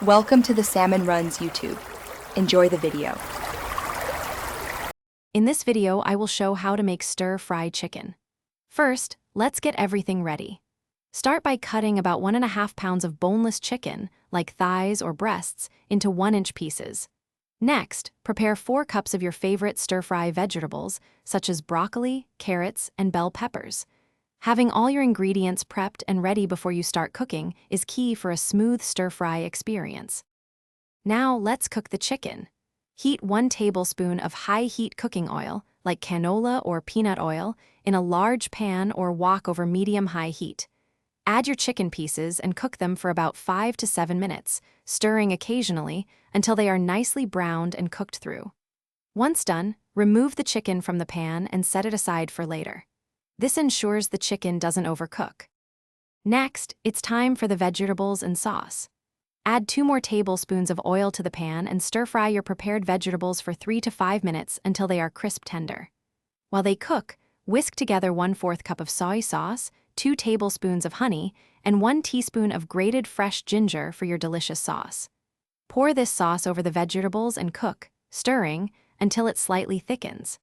Welcome to the Salmon Runs YouTube. Enjoy the video. In this video, I will show how to make stir-fry chicken. First, let's get everything ready. Start by cutting about 1.5 pounds of boneless chicken, like thighs or breasts, into 1-inch pieces. Next, prepare 4 cups of your favorite stir-fry vegetables, such as broccoli, carrots, and bell peppers. Having all your ingredients prepped and ready before you start cooking is key for a smooth stir-fry experience. Now let's cook the chicken. Heat 1 tablespoon of high-heat cooking oil, like canola or peanut oil, in a large pan or wok over medium-high heat. Add your chicken pieces and cook them for about 5 to 7 minutes, stirring occasionally until they are nicely browned and cooked through. Once done, remove the chicken from the pan and set it aside for later. This ensures the chicken doesn't overcook. Next, it's time for the vegetables and sauce. Add 2 more tablespoons of oil to the pan and stir-fry your prepared vegetables for 3 to 5 minutes until they are crisp tender. While they cook, whisk together 1/4 cup of soy sauce, 2 tablespoons of honey, and 1 teaspoon of grated fresh ginger for your delicious sauce. Pour this sauce over the vegetables and cook, stirring, until it slightly thickens.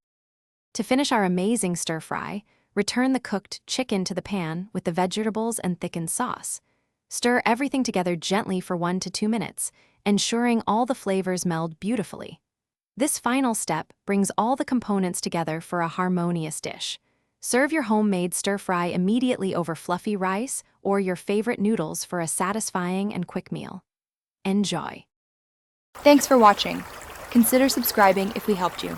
To finish our amazing stir-fry, return the cooked chicken to the pan with the vegetables and thickened sauce. Stir everything together gently for 1 to 2 minutes, ensuring all the flavors meld beautifully. This final step brings all the components together for a harmonious dish. Serve your homemade stir-fry immediately over fluffy rice or your favorite noodles for a satisfying and quick meal. Enjoy! Thanks for watching. Consider subscribing if we helped you.